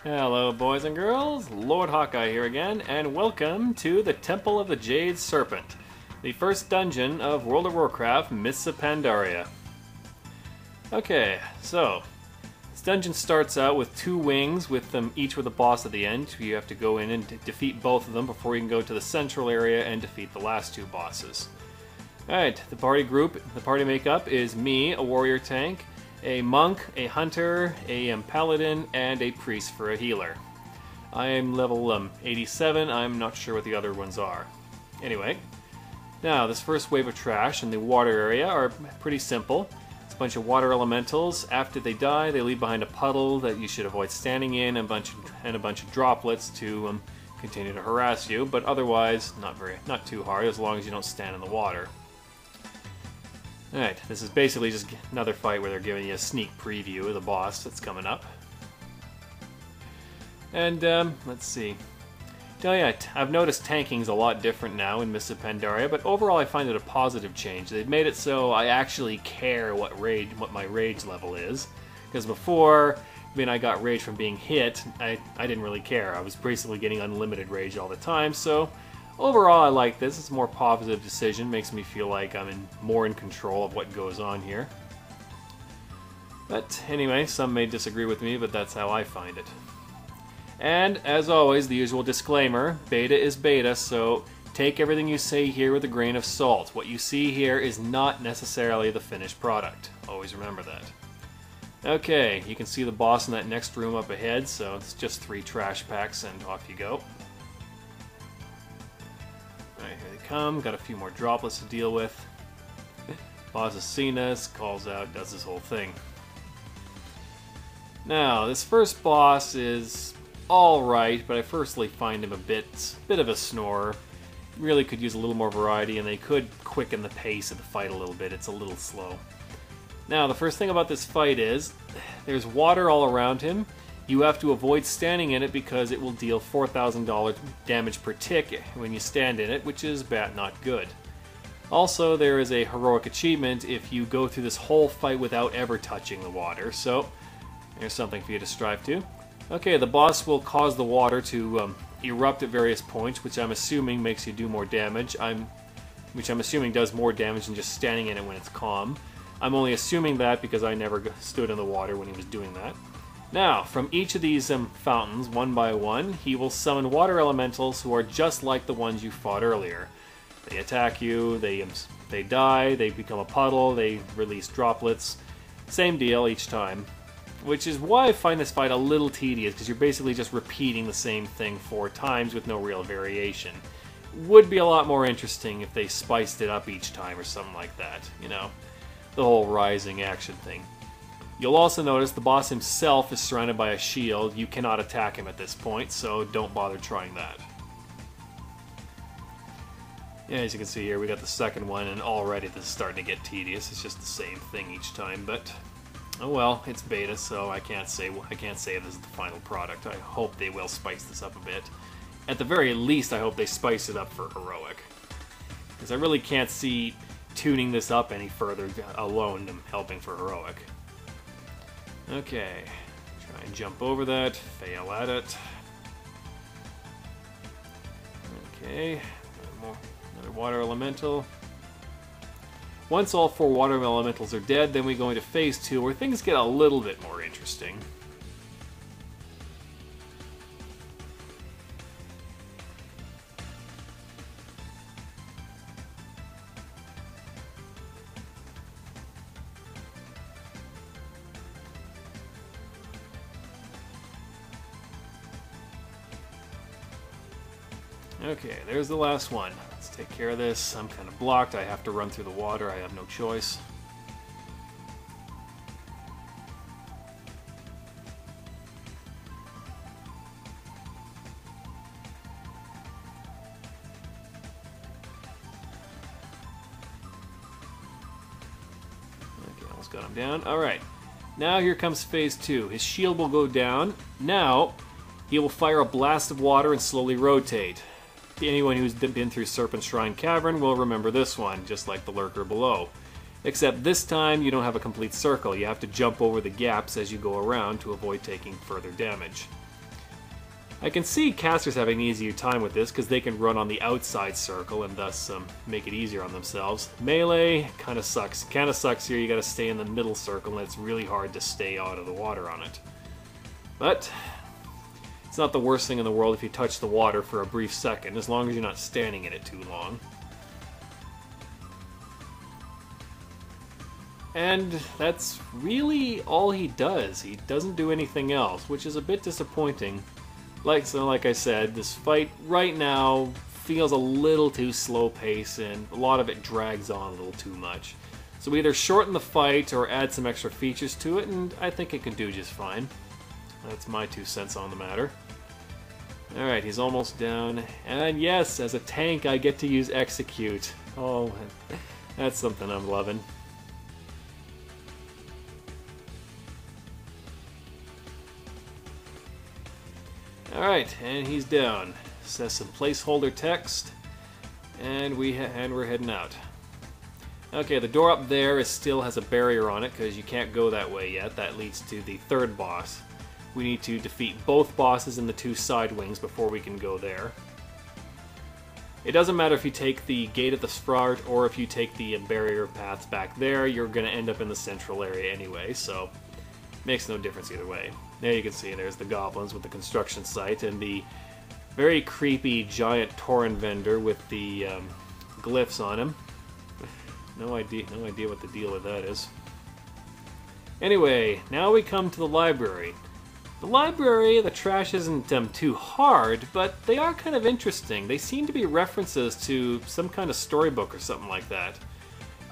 Hello boys and girls, Lord Hawkeye here again, and welcome to the Temple of the Jade Serpent, the first dungeon of World of Warcraft Mists of Pandaria. Okay, so this dungeon starts out with two wings, with them each with a boss at the end. You have to go in and defeat both of them before you can go to the central area and defeat the last two bosses. Alright, the party makeup is me, a warrior tank, a monk, a hunter, a paladin, and a priest for a healer. I am level 87, I'm not sure what the other ones are. Anyway, now this first wave of trash in the water area are pretty simple. It's a bunch of water elementals. After they die, they leave behind a puddle that you should avoid standing in, and a bunch of droplets to continue to harass you, but otherwise not too hard as long as you don't stand in the water. Alright, this is basically just another fight where they're giving you a sneak preview of the boss that's coming up. And, let's see. Oh yeah, I've noticed tanking's a lot different now in Mists of Pandaria, but overall I find it a positive change. They've made it so I actually care what my rage level is. Because before, I got rage from being hit, I didn't really care. I was basically getting unlimited rage all the time, so overall, I like this. It's a more positive decision. Makes me feel like I'm more in control of what goes on here. But anyway, some may disagree with me, but that's how I find it. And as always, the usual disclaimer, beta is beta, so take everything you say here with a grain of salt. What you see here is not necessarily the finished product. Always remember that. Okay, you can see the boss in that next room up ahead, so it's just 3 trash packs and off you go. Alright, here they come. Got a few more droplets to deal with. Boss has seen us, calls out, does this whole thing. Now, this first boss is alright, but I firstly find him a bit of a snorer. Really could use a little more variety, and they could quicken the pace of the fight a little bit. It's a little slow. Now, the first thing about this fight is there's water all around him. You have to avoid standing in it because it will deal $4,000 damage per tick when you stand in it, which is not good. Also, there is a heroic achievement if you go through this whole fight without ever touching the water, so there's something for you to strive to. Okay, the boss will cause the water to erupt at various points, which I'm assuming makes you do more damage. Which I'm assuming does more damage than just standing in it when it's calm. I'm only assuming that because I never stood in the water when he was doing that. Now, from each of these fountains, one by one, he will summon water elementals who are just like the ones you fought earlier. They attack you, they die, they become a puddle, they release droplets. Same deal each time. Which is why I find this fight a little tedious, because you're basically just repeating the same thing 4 times with no real variation. Would be a lot more interesting if they spiced it up each time or something like that, you know? The whole rising action thing. You'll also notice the boss himself is surrounded by a shield. You cannot attack him at this point, so don't bother trying that. Yeah, as you can see here, we got the second one, and already this is starting to get tedious. It's just the same thing each time, but oh well, it's beta, so I can't say this is the final product. I hope they will spice this up a bit. At the very least, I hope they spice it up for heroic, because I really can't see tuning this up any further alone than helping for heroic. Okay, try and jump over that, fail at it. Okay, another water elemental. Once all 4 water elementals are dead, then we go into phase 2 where things get a little bit more interesting. Okay, there's the last one. Let's take care of this. I'm kind of blocked. I have to run through the water. I have no choice. Okay, almost got him down. Alright, now here comes phase 2. His shield will go down. Now, he will fire a blast of water and slowly rotate. Anyone who's been through Serpent Shrine Cavern will remember this one, just like the lurker below. Except this time you don't have a complete circle. You have to jump over the gaps as you go around to avoid taking further damage. I can see casters having an easier time with this because they can run on the outside circle and thus make it easier on themselves. Melee kind of sucks. Kind of sucks here. You got to stay in the middle circle and it's really hard to stay out of the water on it. But it's not the worst thing in the world if you touch the water for a brief second, as long as you're not standing in it too long. And that's really all he does. He doesn't do anything else, which is a bit disappointing. Like I said, this fight right now feels a little too slow paced and a lot of it drags on a little too much. So either shorten the fight or add some extra features to it, and I think it can do just fine. That's my 2 cents on the matter. Alright, he's almost down. And yes, as a tank I get to use Execute. Oh, that's something I'm loving. Alright, and he's down. Says some placeholder text, and we're heading out. Okay, the door up there still has a barrier on it because you can't go that way yet. That leads to the 3rd boss. We need to defeat both bosses in the 2 side wings before we can go there. It doesn't matter if you take the gate at the start or if you take the barrier paths back there, you're going to end up in the central area anyway, so makes no difference either way. There you can see there's the goblins with the construction site and the very creepy giant Tauren vendor with the glyphs on him. No idea what the deal with that is. Anyway, now we come to the library. The library, the trash isn't too hard, but they are kind of interesting. They seem to be references to some kind of storybook or something like that.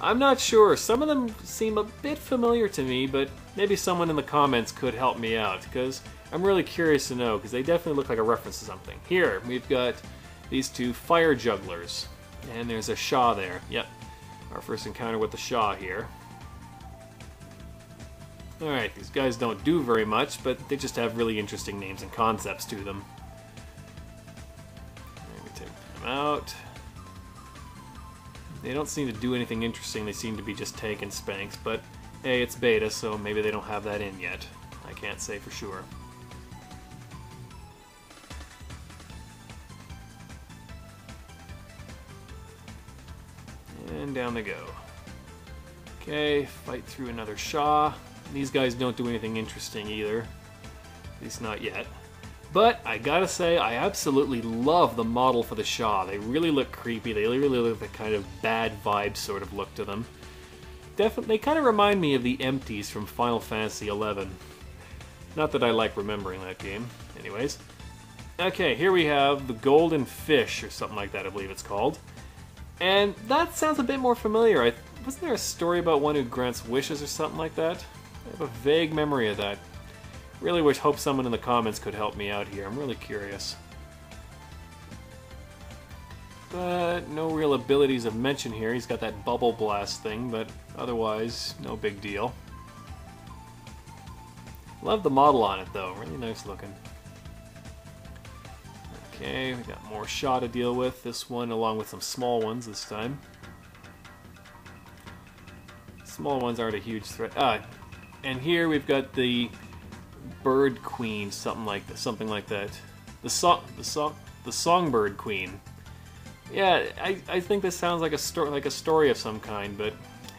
I'm not sure. Some of them seem a bit familiar to me, but maybe someone in the comments could help me out, because I'm really curious to know, because they definitely look like a reference to something. Here, we've got these 2 fire jugglers, and there's a Shah there. Yep, our first encounter with the Shah here. Alright, these guys don't do very much, but they just have really interesting names and concepts to them. Let me take them out. They don't seem to do anything interesting, they seem to be just taking spanks, but hey, it's beta, so maybe they don't have that in yet. I can't say for sure. And down they go. Okay, fight through another Shah. These guys don't do anything interesting either. At least not yet. But I gotta say, I absolutely love the model for the Shah. They really look creepy. They really look the kind of bad vibe sort of look to them. Definitely, they kind of remind me of the Empties from Final Fantasy XI. Not that I like remembering that game. Anyways. Okay, here we have the Golden Fish, or something like that I believe it's called. And that sounds a bit more familiar. Wasn't there a story about one who grants wishes or something like that? I have a vague memory of that. Really hope someone in the comments could help me out here. I'm really curious. But no real abilities of mention here. He's got that bubble blast thing, but otherwise, no big deal. Love the model on it though. Really nice looking. Okay, we got more Shah to deal with. This one along with some small ones this time. Small ones aren't a huge threat. And here we've got the Bird Queen, something like that. The Songbird Queen. Yeah, I think this sounds like a story of some kind, but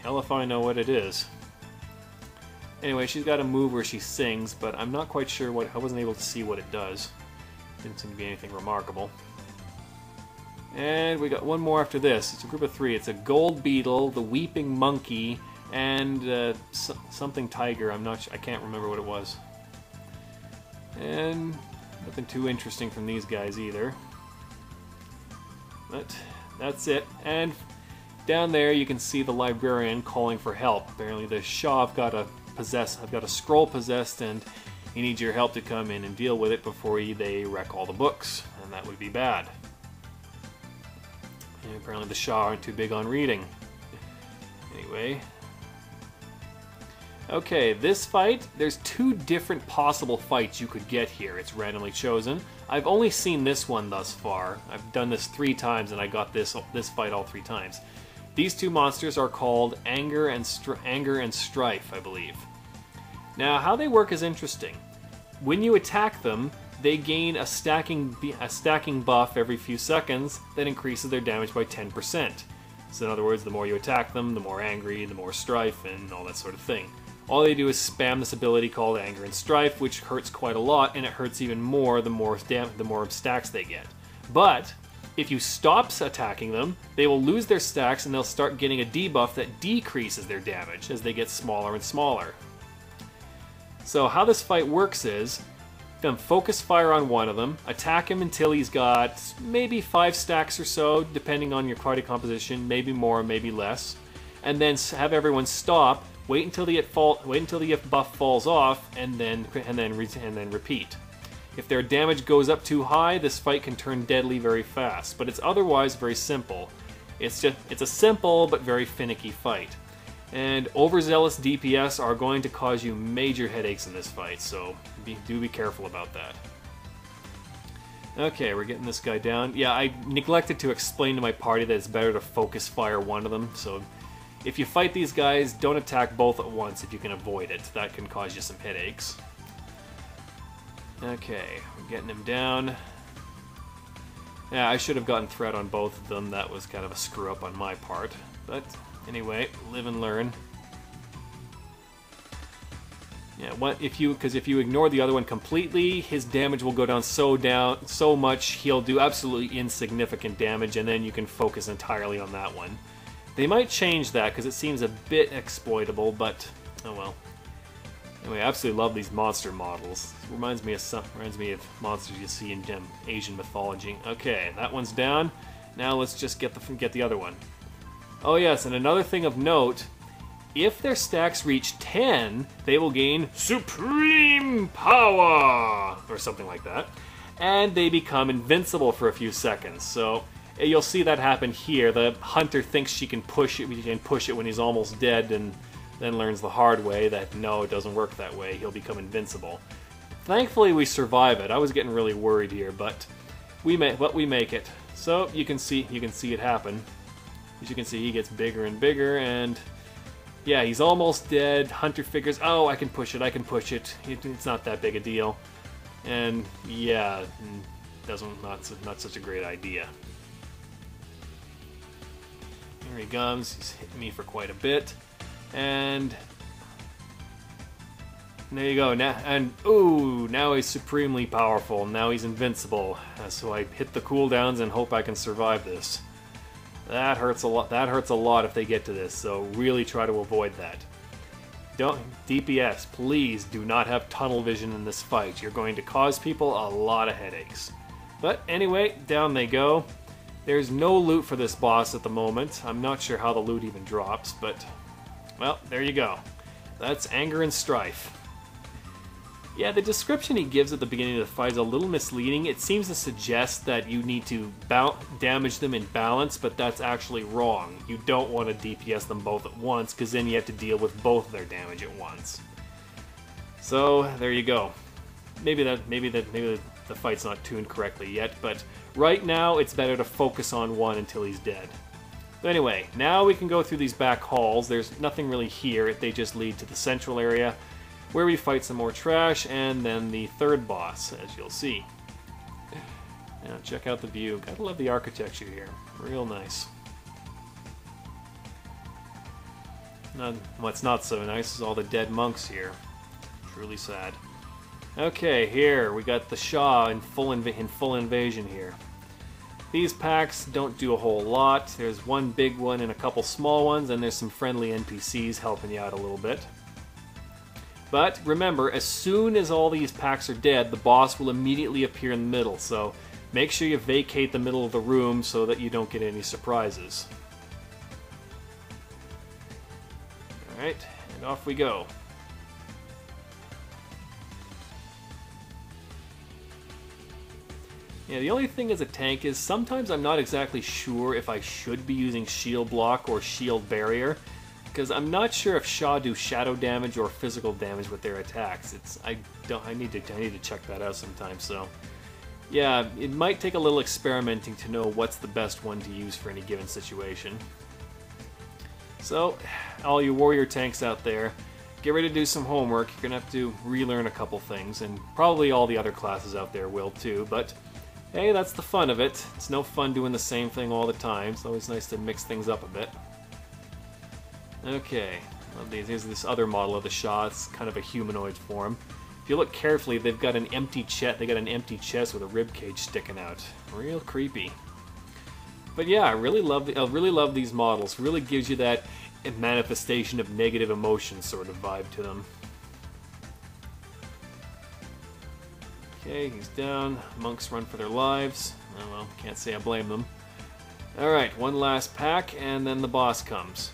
hell if I know what it is. Anyway, she's got a move where she sings, but I'm not quite sure what. I wasn't able to see what it does. Didn't seem to be anything remarkable. And we got one more after this. It's a group of 3. It's a Gold Beetle, the Weeping Monkey, and something Tiger. I can't remember what it was. And nothing too interesting from these guys either. But that's it. And down there you can see the librarian calling for help. Apparently the Shah I've got a scroll possessed, and he needs your help to come in and deal with it before they wreck all the books, and that would be bad. And apparently the Shah aren't too big on reading. Anyway. Okay, this fight, there's 2 different possible fights you could get here. It's randomly chosen. I've only seen this one thus far. I've done this 3 times and I got this fight all 3 times. These 2 monsters are called Anger and Strife, I believe. Now, how they work is interesting. When you attack them, they gain a stacking buff every few seconds that increases their damage by 10%. So in other words, the more you attack them, the more angry, the more strife, and all that sort of thing. All they do is spam this ability called Anger and Strife, which hurts quite a lot, and it hurts even more the more stacks they get. But if you stop attacking them, they will lose their stacks and they'll start getting a debuff that decreases their damage as they get smaller and smaller. So how this fight works is, focus fire on one of them, attack him until he's got maybe 5 stacks or so, depending on your party composition, maybe more, maybe less, and then have everyone stop. Wait until the buff falls off, and then repeat. If their damage goes up too high, this fight can turn deadly very fast. But it's otherwise very simple. It's a simple but very finicky fight. And overzealous DPS are going to cause you major headaches in this fight, so do be careful about that. Okay, we're getting this guy down. Yeah, I neglected to explain to my party that it's better to focus fire one of them, so if you fight these guys, don't attack both at once if you can avoid it. That can cause you some headaches. Okay, we're getting him down. Yeah, I should have gotten threat on both of them. That was kind of a screw up on my part. But anyway, live and learn. Yeah, because if you ignore the other one completely, his damage will go down so much he'll do absolutely insignificant damage, and then you can focus entirely on that one. They might change that because it seems a bit exploitable, but oh well. Anyway, I absolutely love these monster models. It reminds me of monsters you see in Asian mythology. Okay, that one's down. Now let's just get the other one. Oh yes, and another thing of note, if their stacks reach 10, they will gain Supreme Power! Or something like that. And they become invincible for a few seconds. So you'll see that happen here. The hunter thinks she can push it when he's almost dead, and then learns the hard way that no, it doesn't work that way. He'll become invincible. Thankfully, we survive it. I was getting really worried here, but we make it. So you can see it happen. As you can see, he gets bigger and bigger, and yeah, he's almost dead. Hunter figures, oh, I can push it. It's not that big a deal, and yeah, not such a great idea. Here he comes. He's hitting me for quite a bit. And there you go. Now he's supremely powerful. Now he's invincible. So I hit the cooldowns and hope I can survive this. That hurts a lot. That hurts a lot if they get to this. So really try to avoid that. DPS, please do not have tunnel vision in this fight. You're going to cause people a lot of headaches. But anyway, down they go. There's no loot for this boss at the moment. I'm not sure how the loot even drops, but well, there you go. That's Anger and Strife. Yeah, the description he gives at the beginning of the fight is a little misleading. It seems to suggest that you need to damage them in balance, but that's actually wrong. You don't want to DPS them both at once, because then you have to deal with both their damage at once. So there you go. Maybe the fight's not tuned correctly yet, but right now it's better to focus on one until he's dead. But anyway, now we can go through these back halls. There's nothing really here. They just lead to the central area, where we fight some more trash, and then the third boss, as you'll see. Now check out the view. Gotta love the architecture here. Real nice. What's not so nice is all the dead monks here. Truly sad. Okay, here we got the Shah in full invasion here. These packs don't do a whole lot. There's one big one and a couple small ones, and there's some friendly NPCs helping you out a little bit. But remember, as soon as all these packs are dead, the boss will immediately appear in the middle, so make sure you vacate the middle of the room so that you don't get any surprises. Alright, and off we go. Yeah, the only thing as a tank is sometimes I'm not exactly sure if I should be using shield block or shield barrier, because I'm not sure if Shah do shadow damage or physical damage with their attacks. I need to check that out sometime. So yeah, it might take a little experimenting to know what's the best one to use for any given situation. So all you warrior tanks out there, get ready to do some homework. You're going to have to relearn a couple things, and probably all the other classes out there will too, but hey, that's the fun of it. It's no fun doing the same thing all the time. It's always nice to mix things up a bit. Okay, well, here's this other model of the Shah. It's kind of a humanoid form. If you look carefully, they've got an empty chest. They got an empty chest with a rib cage sticking out. Real creepy. But yeah, I really love these models. Really gives you that manifestation of negative emotion sort of vibe to them. Okay, he's down. Monks run for their lives. Oh well, can't say I blame them. Alright, one last pack, and then the boss comes.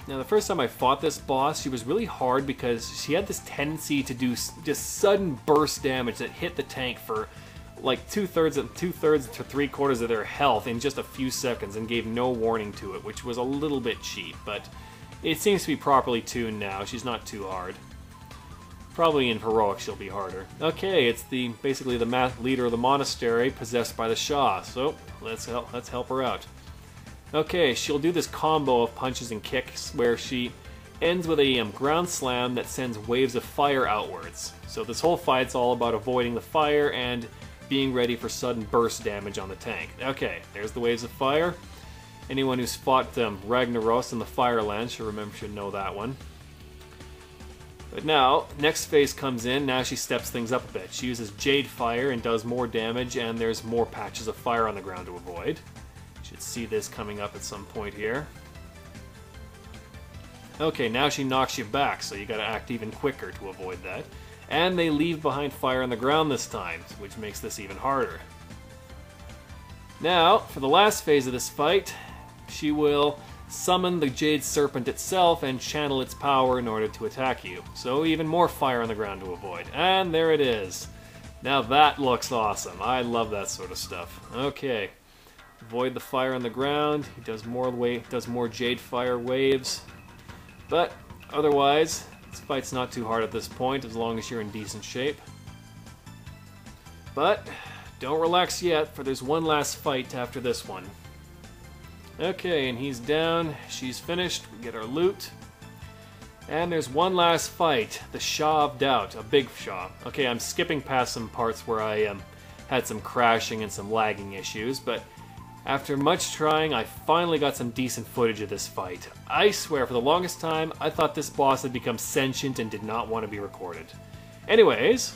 Now, the first time I fought this boss, she was really hard because she had this tendency to do just sudden burst damage that hit the tank for like two-thirds to three-quarters of their health in just a few seconds and gave no warning to it, which was a little bit cheap, but it seems to be properly tuned now. She's not too hard. Probably in heroic she'll be harder. Okay, it's basically the leader of the monastery possessed by the Shah, so let's help her out. Okay, she'll do this combo of punches and kicks where she ends with a ground slam that sends waves of fire outwards. So this whole fight's all about avoiding the fire and being ready for sudden burst damage on the tank. Okay, there's the waves of fire. Anyone who's fought Ragnaros in the Firelands should know that one. But now, next phase comes in. Now she steps things up a bit. She uses Jade Fire and does more damage, and there's more patches of fire on the ground to avoid. Should see this coming up at some point here. Okay, now she knocks you back, so you gotta act even quicker to avoid that. And they leave behind fire on the ground this time, which makes this even harder. Now, for the last phase of this fight, she will summon the Jade Serpent itself and channel its power in order to attack you. So even more fire on the ground to avoid. And there it is. Now that looks awesome. I love that sort of stuff. Okay. Avoid the fire on the ground. He does more Jade Fire waves. But otherwise, this fight's not too hard at this point as long as you're in decent shape. But don't relax yet, for there's one last fight after this one. Okay, and he's down. She's finished. We get our loot. And there's one last fight, the Shah of Doubt, a big Shah. Okay, I'm skipping past some parts where I had some crashing and some lagging issues, but after much trying, I finally got some decent footage of this fight. I swear, for the longest time, I thought this boss had become sentient and did not want to be recorded. Anyways,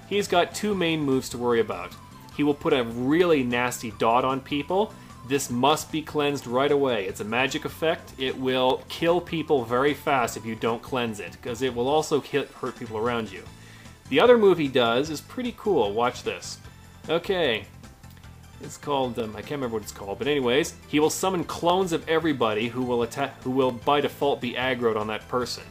he's got two main moves to worry about. He will put a really nasty dot on people. This must be cleansed right away. It's a magic effect. It will kill people very fast if you don't cleanse it, because it will also hurt people around you. The other move he does is pretty cool. Watch this. Okay. It's called, I can't remember what it's called, but anyways, he will summon clones of everybody who will by default be aggroed on that person.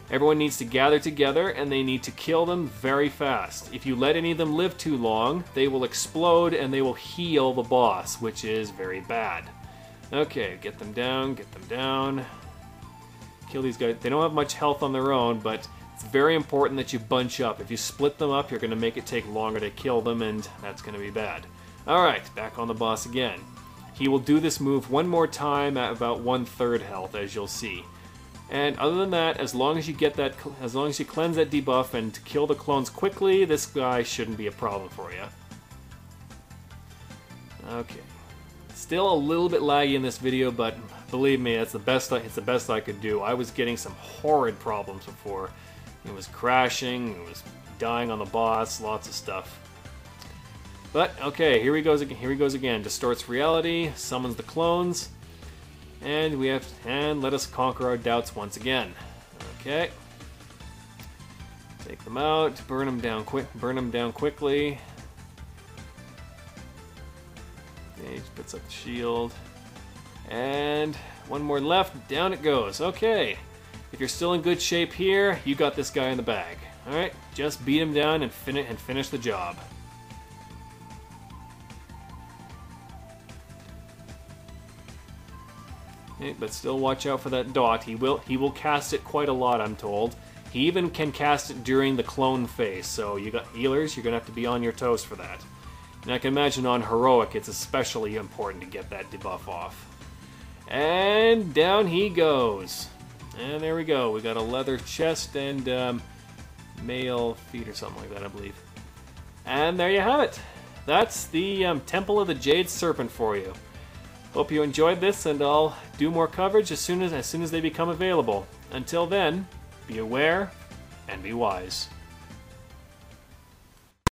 Everyone needs to gather together, and they need to kill them very fast. If you let any of them live too long, they will explode and they will heal the boss, which is very bad. Okay, get them down, get them down. Kill these guys. They don't have much health on their own, but it's very important that you bunch up. If you split them up, you're going to make it take longer to kill them, and that's going to be bad. Alright, back on the boss again. He will do this move one more time at about 1/3 health, as you'll see. And other than that, as long as you cleanse that debuff and kill the clones quickly, this guy shouldn't be a problem for you. Okay. Still a little bit laggy in this video, but believe me, it's the best I could do. I was getting some horrid problems before. It was crashing, it was dying on the boss, lots of stuff. But okay, here he goes again. Distorts reality, summons the clones, and let us conquer our doubts once again. Okay. Take them out, burn them down quickly. Okay, he puts up the shield. And one more left, down it goes. Okay. If you're still in good shape here, you got this guy in the bag. Alright, just beat him down and finish the job. Okay, but still watch out for that dot. He will cast it quite a lot, I'm told. He even can cast it during the clone phase, so you got healers, you're gonna have to be on your toes for that. And I can imagine on Heroic it's especially important to get that debuff off. And down he goes. And there we go. We got a leather chest and male feet or something like that, I believe. And there you have it. That's the Temple of the Jade Serpent for you. Hope you enjoyed this, and I'll do more coverage as soon as they become available. Until then, be aware and be wise.